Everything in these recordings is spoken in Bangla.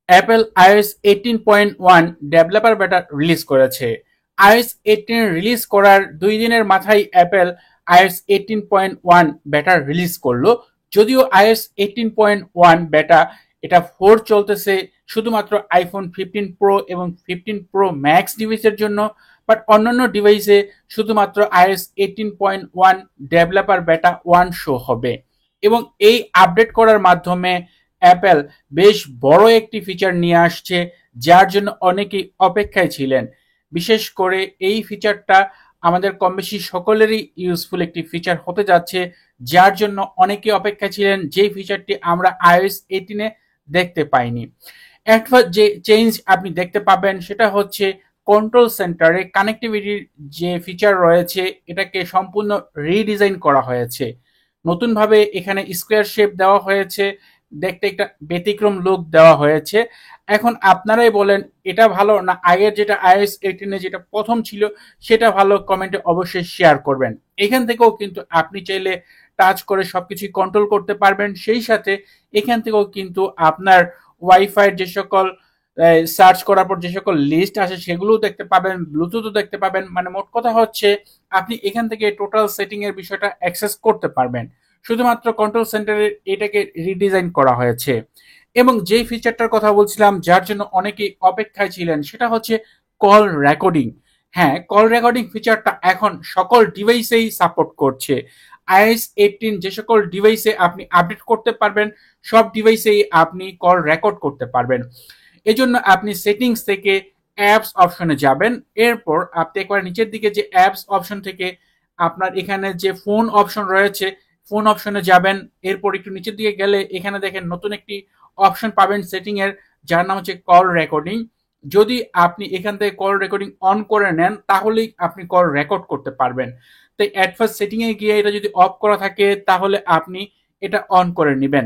অ্যাপেল iOS 18.1 ডেভেলপার বেটা রিলিজ করেছে। iOS 18 রিলিজ করার 2 দিনের মাথায় অ্যাপেল iOS 18.1 বেটা রিলিজ করলো। যদিও iOS 18.1 বেটা এটা 4 চলতেছে শুধুমাত্র আইফোন 15 প্রো এবং 15 প্রো ম্যাক্স ডিভাইসের জন্য, বাট অন্যান্য ডিভাইসে শুধুমাত্র iOS 18.1 ডেভেলপার বেটা 1 শো হবে। এবং এই আপডেট করার মাধ্যমে অ্যাপেল বেশ বড় একটি ফিচার নিয়ে আসছে, যার জন্য অনেকেই অপেক্ষায় ছিলেন। বিশেষ করে এই ফিচারটা আমাদের কম বেশি সকলেরই ইউজফুল একটি ফিচার হতে যাচ্ছে, যার জন্য অনেকে অপেক্ষা ছিলেন, যে ফিচারটি আমরা iOS 18-এ দেখতে পাইনি। একটা যে চেঞ্জ আপনি দেখতে পাবেন সেটা হচ্ছে কন্ট্রোল সেন্টারে কানেক্টিভিটির যে ফিচার রয়েছে এটাকে সম্পূর্ণ রিডিজাইন করা হয়েছে। নতুনভাবে এখানে স্কোয়ার শেপ দেওয়া হয়েছে, দেখতে একটা ব্যতিক্রম লুক দেওয়া হয়েছে। এখন আপনারাই বলেন এটা ভালো না আগের যেটা iOS 18-এ যেটা প্রথম ছিল সেটা ভালো? কমেন্টে অবশ্যই শেয়ার করবেন। এখান থেকেও কিন্তু আপনি চাইলে টাচ করে সবকিছু কন্ট্রোল করতে পারবেন। সেই সাথে এখান থেকেও কিন্তু আপনার ওয়াইফাই যে সকল সার্চ করার পর যে সকল লিস্ট আসে সেগুলোও দেখতে পাবেন, ব্লুটুথও দেখতে পাবেন। মানে মোট কথা হচ্ছে আপনি এখান থেকে টোটাল সেটিং এর বিষয়টা অ্যাক্সেস করতে পারবেন। শুধুমাত্র কন্ট্রোল সেন্টারের এটাকে রিডিজাইন করা হয়েছে। এবং যেই ফিচারটার কথা বলছিলাম যার জন্য অনেকেই অপেক্ষায় ছিলেন সেটা হচ্ছে কল রেকর্ডিং। হ্যাঁ, কল রেকর্ডিং ফিচারটা এখন সকল ডিভাইসেই সাপোর্ট করছে। iOS 18 যে সকল ডিভাইসে আপনি আপডেট করতে পারবেন সব ডিভাইসেই আপনি কল রেকর্ড করতে পারবেন। এজন্য আপনি সেটিংস থেকে অ্যাপস অপশনে যাবেন। এরপর আপনি একবার নিচের দিকে যে অ্যাপস অপশন থেকে আপনার এখানে যে ফোন অপশন রয়েছে ফোন অপশনে যাবেন। এরপর একটু নিচের দিকে গেলে এখানে দেখেন নতুন একটি অপশন পাবেন সেটিং এর, যার নাম হচ্ছে কল রেকর্ডিং। যদি আপনি এখান থেকে কল রেকর্ডিং অন করে নেন তাহলেই আপনি কল রেকর্ড করতে পারবেন। তো অ্যাট ফার্স্ট সেটিং এ গিয়ে এটা যদি অফ করা থাকে তাহলে আপনি এটা অন করে নেবেন।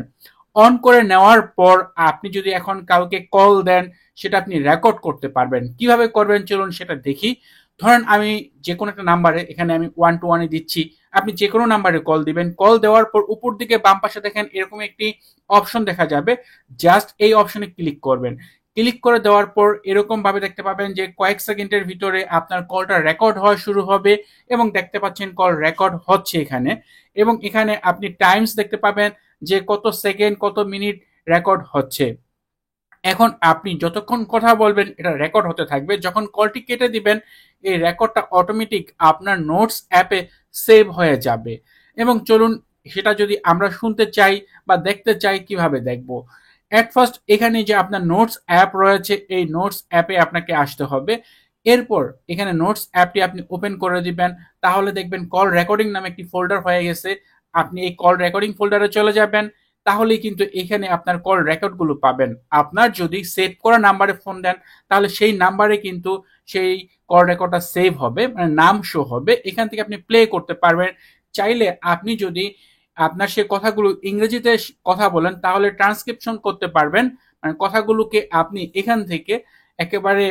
অন করে নেওয়ার পর আপনি যদি এখন কাউকে কল দেন সেটা আপনি রেকর্ড করতে পারবেন। কিভাবে করবেন চলুন সেটা দেখি। ধরেন আমি যে কোনো একটা নাম্বারে, এখানে আমি 1 to 1 দিচ্ছি, আপনি যে কোনো নাম্বারে কল দিবেন। কল দেওয়ার পর উপর দিকে বাম পাশে দেখেন এরকম একটি অপশন দেখা যাবে, জাস্ট এই অপশনে ক্লিক করবেন। ক্লিক করে দেওয়ার পর এরকম ভাবে দেখতে পাবেন যে কয়েক সেকেন্ডের ভিতরে আপনার কলটা রেকর্ড হওয়া শুরু হবে এবং দেখতে পাচ্ছেন কল রেকর্ড হচ্ছে এখানে। এবং এখানে আপনি টাইমস দেখতে পাবেন যে কত সেকেন্ড কত মিনিট রেকর্ড হচ্ছে। এখন আপনি যতক্ষণ কথা বলবেন এটা রেকর্ড হতে থাকবে। যখন কলটি কেটে দিবেন এই রেকর্ডটা অটোমেটিক আপনার নোটস অ্যাপে সেভ হয়ে যাবে। এবং চলুন সেটা যদি আমরা শুনতে চাই বা দেখতে চাই কিভাবে দেখব। এট ফার্স্ট এখানে যে আপনার নোটস অ্যাপ রয়েছে এই নোটস অ্যাপে আপনাকে আসতে হবে। এরপর এখানে নোটস অ্যাপটি আপনি ওপেন করে দিবেন। তাহলে দেখবেন কল রেকর্ডিং নামে একটি ফোল্ডার হয়ে গেছে। আপনি এই কল রেকর্ডিং ফোল্ডারে চলে যাবেন। তাহলেই কিন্তু এখানে আপনার কল রেকর্ডগুলো পাবেন। আপনার যদি সেভ করা নাম্বারে ফোন দেন তাহলে সেই নাম্বারে কিন্তু সেই কল রেকর্ডটা সেভ হবে, মানে নাম শো হবে। এখান থেকে আপনি প্লে করতে পারবেন। চাইলে আপনি যদি আপনার সেই কথাগুলো ইংরেজিতে কথা বলেন তাহলে ট্রান্সক্রিপশন করতে পারবেন। মানে কথাগুলোকে আপনি এখান থেকে একেবারে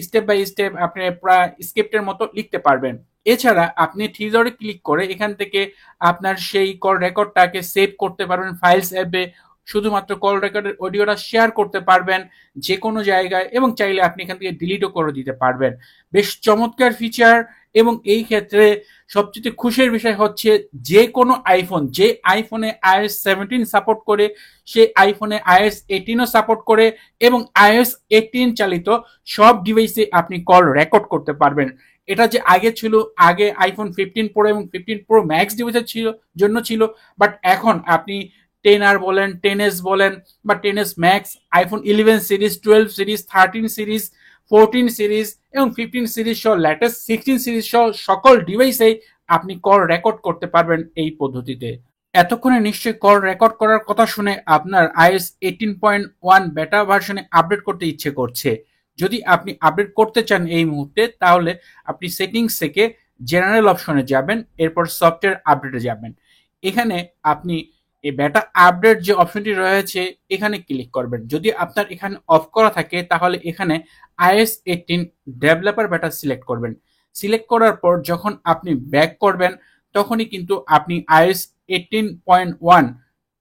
স্টেপ বাই স্টেপ আপনি প্রায় স্ক্রিপ্টের মতো লিখতে পারবেন। এছাড়া আপনি থ্রিডরে ক্লিক করে এখান থেকে আপনার সেই কল রেকর্ডটাকে সেভ করতে পারবেন ফাইলস অ্যাপে। শুধুমাত্র কল রেকর্ডের অডিওটা শেয়ার করতে পারবেন যে কোনো জায়গায় এবং চাইলে আপনি এখান থেকে ডিলিটও করে দিতে পারবেন। বেশ চমৎকার ফিচার। এবং এই ক্ষেত্রে সবচেয়ে খুশির বিষয় হচ্ছে যে কোনো আইফোন, যে আইফোনে iOS 17 সাপোর্ট করে সেই আইফোনে iOS 18ও সাপোর্ট করে এবং iOS 18 চালিত সব ডিভাইসে আপনি কল রেকর্ড করতে পারবেন। এটা যে আগে ছিল, আগে আইফোন 15 প্রো এবং 15 প্রো ম্যাক্স ডিভাইসের জন্য ছিল, বাট এখন আপনি 10R বলেন, 10s বলেন বা 10s max, iPhone 11 series, 12 series, 13 series, 14 series এবং 15 সিরিজ সহ লেটেস্ট 16 সিরিজ সহ সকল ডিভাইসেই আপনি কল রেকর্ড করতে পারবেন এই পদ্ধতিতে। এতক্ষণে নিশ্চয়ই কল রেকর্ড করার কথা শুনে আপনার iOS 18.1 বেটা ভার্সনে আপডেট করতে ইচ্ছে করছে। যদি আপনি আপডেট করতে চান এই মুহূর্তে তাহলে আপনি সেটিংস থেকে জেনারেল অপশনে যাবেন, এরপর সফটওয়্যার আপডেটে যাবেন। এখানে আপনি এই বেটা আপডেট যে অপশনটি রয়েছে এখানে ক্লিক করবেন। যদি আপনার এখানে অফ করা থাকে তাহলে এখানে iOS 18 ডেভেলপার বেটা সিলেক্ট করবেন। সিলেক্ট করার পর যখন আপনি ব্যাক করবেন তখনই কিন্তু আপনি iOS 18.1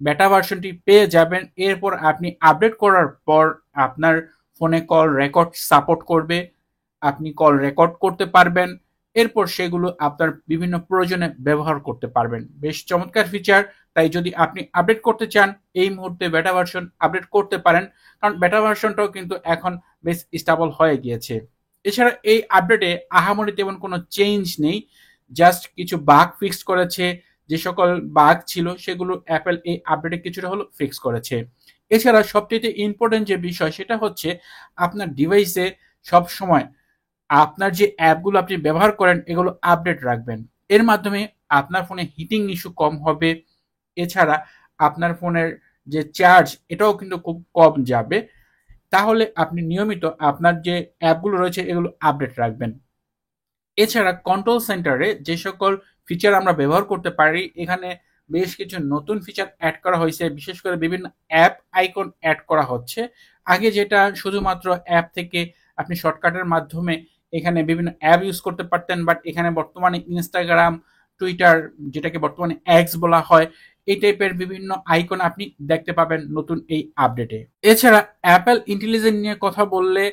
বেটা ভার্সনটি পেয়ে যাবেন। এরপর আপনি আপডেট করার পর আপনার ফোনে কল রেকর্ড সাপোর্ট করবে, আপনি কল রেকর্ড করতে পারবেন, এরপর সেগুলো আপনার বিভিন্ন প্রয়োজনে ব্যবহার করতে পারবেন। বেশ চমৎকার ফিচার। তাই যদি আপনি আপডেট করতে চান এই মুহূর্তে বেটা ভার্সন আপডেট করতে পারেন, কারণ বেটা ভার্সনটাও কিন্তু এখন বেশ স্টেবল হয়ে গিয়েছে। এছাড়া এই আপডেটে আহামরি তেমন কোনো চেঞ্জ নেই, জাস্ট কিছু বাগ ফিক্স করেছে। যে সকল বাগ ছিল সেগুলো অ্যাপেল এই আপডেটে কিছুটা হলো ফিক্স করেছে। এছাড়া সবচেয়ে ইম্পর্টেন্ট যে বিষয় সেটা হচ্ছে আপনার ডিভাইসে সব সময় আপনার যে অ্যাপগুলো আপনি ব্যবহার করেন এগুলো আপডেট রাখবেন। এর মাধ্যমে আপনার ফোনে হিটিং ইস্যু কম হবে। এছাড়া আপনার ফোনের যে চার্জ এটাও কিন্তু খুব কম যাবে। তাহলে আপনি নিয়মিত আপনার যে অ্যাপগুলো রয়েছে এগুলো আপডেট রাখবেন। এছাড়া কন্ট্রোল সেন্টারে যে সকল ফিচার আমরা ব্যবহার করতে পারি, এখানে বেশ কিছু নতুন ফিচার অ্যাড করা হয়েছে। বিশেষ করে বিভিন্ন অ্যাপ আইকন অ্যাড করা হচ্ছে। আগে যেটা শুধুমাত্র অ্যাপ থেকে আপনি শর্টকাটের মাধ্যমে এখানে বিভিন্ন অ্যাপ ইউজ করতে পারতেন, বাট এখানে বর্তমানে ইনস্টাগ্রাম, টুইটার, যেটাকে বর্তমানে এক্স বলা হয়, এই টাইপের বিভিন্ন আইকন আপনি দেখতে পাবেন নতুন এই আপডেটে। এছাড়া অ্যাপেল ইন্টেলিজেন্ট নিয়ে কথা বললে,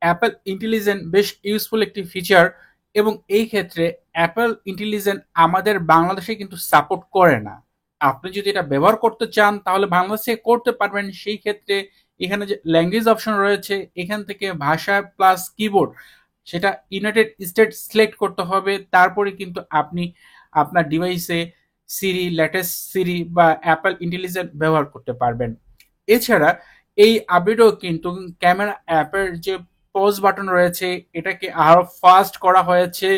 অ্যাপেল ইন্টেলিজেন্ট বেশ ইউজফুল একটি ফিচার, এবং এই ক্ষেত্রে অ্যাপেল ইন্টেলিজেন্ট আমাদের বাংলাদেশে কিন্তু সাপোর্ট করে না। আপনি যদি এটা ব্যবহার করতে চান তাহলে বাংলাদেশে করতে পারবেন। সেই ক্ষেত্রে এখানে যে ল্যাঙ্গুয়েজ অপশন রয়েছে এখান থেকে ভাষা প্লাস কিবোর্ড সেটা ইউনাইটেড স্টেট সিলেক্ট করতে হবে, তারপরে কিন্তু আপনি আপনার ডিভাইসে সিরি, লেটেস্ট সিরি বা অ্যাপেল ইন্টেলিজেন্ট ব্যবহার করতে পারবেন। এছাড়া এই আপডেটও কিন্তু ক্যামেরা অ্যাপের যে পজ বাটন রয়েছে এটাকে আরো ফাস্ট করা হয়েছে।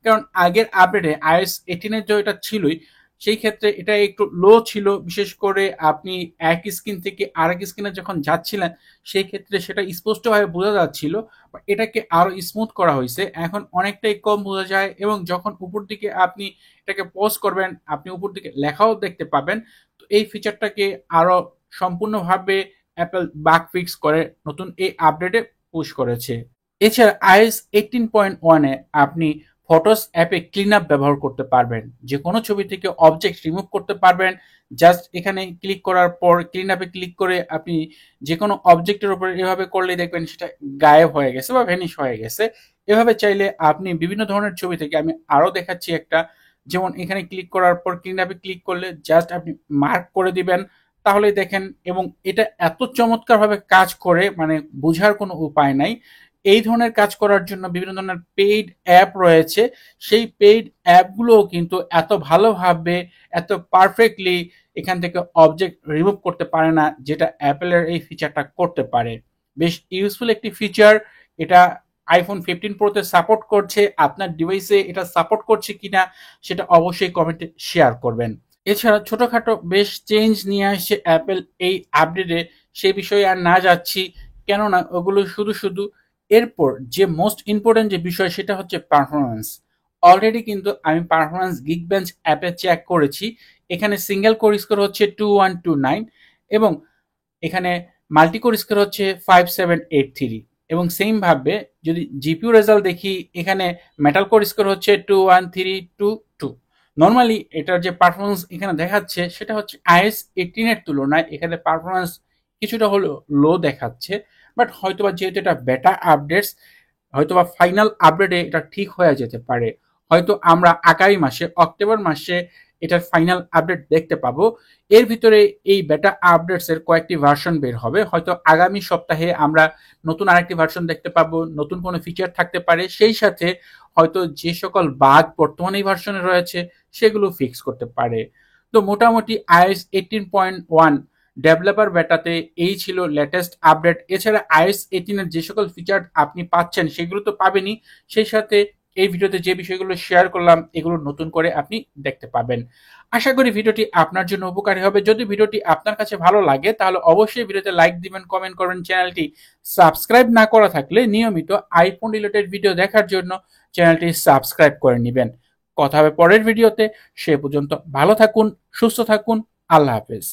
কারণ আগের আপডেটে iOS 18 এর যে এটা ছিলই, সেই ক্ষেত্রে এটা একটু লো ছিল। বিশেষ করে আপনি এক স্ক্রিন থেকে আরেক স্ক্রিনে যখন যাচ্ছিলেন সেই ক্ষেত্রে সেটা স্পষ্টভাবে বোঝা যাচ্ছিল। এটাকে আরো স্মুথ করা হয়েছে, এখন অনেকটাই কম বোঝা যায়, এবং যখন উপর দিকে আপনি এটাকে পজ করবেন আপনি উপর দিকে লেখাও দেখতে পাবেন। তো এই ফিচারটাকে আরো সম্পূর্ণভাবে অ্যাপেল বাগ ফিক্স করে নতুন এই আপডেটে পুশ করেছে। এছাড়া iOS 18.1 এ আপনি ফটোস অ্যাপে ক্লিন আপ ব্যবহার করতে পারবেন। যে কোনো ছবি থেকে অবজেক্ট রিমুভ করতে পারবেন। জাস্ট এখানে ক্লিক করার পর ক্লিন আপে ক্লিক করে আপনি যে কোনো অবজেক্টের উপরে এভাবে করলেই দেখবেন সেটা গায়েব হয়ে গেছে বা ভ্যানিশ হয়ে গেছে। এভাবে চাইলে আপনি বিভিন্ন ধরনের ছবি থেকে, আমি আরো দেখাচ্ছি একটা, যেমন এখানে ক্লিক করার পর ক্লিন আপে ক্লিক করলে জাস্ট আপনি মার্ক করে দিবেন, তাহলে দেখেন। এবং এটা এত চমৎকারভাবে কাজ করে মানে বোঝার কোনো উপায় নাই। এই ধরনের কাজ করার জন্য বিভিন্ন ধরনের পেইড অ্যাপ রয়েছে। সেই পেইড অ্যাপগুলোও কিন্তু এত ভালোভাবে, এত পারফেক্টলি এখান থেকে অবজেক্ট রিমুভ করতে পারে না, যেটা অ্যাপেলের এই ফিচারটা করতে পারে। বেশ ইউজফুল একটি ফিচার। এটা আইফোন 15 প্রোতে সাপোর্ট করছে। আপনার ডিভাইসে এটা সাপোর্ট করছে কিনা সেটা অবশ্যই কমেন্টে শেয়ার করবেন। এছাড়া ছোটখাটো বেশ চেঞ্জ নিয়ে আসছে অ্যাপেল এই আপডেটে, সে বিষয়ে আর না যাচ্ছি, কেননা ওগুলো শুধু শুধু। এরপর যে মোস্ট ইম্পর্টেন্ট যে বিষয় সেটা হচ্ছে পারফরমেন্স। অলরেডি কিন্তু আমি পারফরমেন্স গিকবেঞ্চ অ্যাপে চেক করেছি। এখানে সিঙ্গেল কোর স্কোর হচ্ছে 2129, এবং এখানে মাল্টি কোর স্কোর হচ্ছে 5783, এবং সেম ভাবে যদি জিপিইউ রেজাল্ট দেখি এখানে মেটাল কোর স্কোর হচ্ছে 21322। নর্মালি এটার যে পারফরমেন্স এখানে দেখাচ্ছে সেটা হচ্ছে iOS 18 এর তুলনায় এখানে পারফরমেন্স কিছুটা হলেও লো দেখাচ্ছে। বাট হয়তোবা যেহেতু এটা বেটা আপডেটস, হয়তোবা ফাইনাল আপডেটে এটা ঠিক হয়ে যেতে পারে। হয়তো আমরা আগামী মাসে অক্টোবর মাসে এটার ফাইনাল আপডেট দেখতে পাবো। এর ভিতরে এই বেটা আপডেটস এর কয়েকটি ভার্সন বের হবে। হয়তো আগামী সপ্তাহে আমরা নতুন আরেকটি ভার্সন দেখতে পাবো, নতুন কোনো ফিচার থাকতে পারে। সেই সাথে হয়তো যে সকল বাগ বর্তমানে এই ভার্সনে রয়েছে সেগুলো ফিক্স করতে পারে। তো মোটামুটি iOS 18.1 ডেভেলপার বেটাতে এই ছিল লেটেস্ট আপডেট। এছাড়া iOS 18 এর যে সকল ফিচার আপনি পাচ্ছেন সেগুলো তো পাবেনই, সেই সাথে এই ভিডিওতে যে বিষয়গুলো শেয়ার করলাম এগুলো নতুন করে আপনি দেখতে পাবেন। আশা করি ভিডিওটি আপনার জন্য উপকারী হবে। যদি ভিডিওটি আপনার কাছে ভালো লাগে তাহলে অবশ্যই ভিডিওতে লাইক দিবেন, কমেন্ট করবেন। চ্যানেলটি সাবস্ক্রাইব না করা থাকলে নিয়মিত আইফোন রিলেটেড ভিডিও দেখার জন্য চ্যানেলটি সাবস্ক্রাইব করে নেবেন। কথা হবে পরের ভিডিওতে। সে পর্যন্ত ভালো থাকুন, সুস্থ থাকুন। আল্লাহ হাফেজ।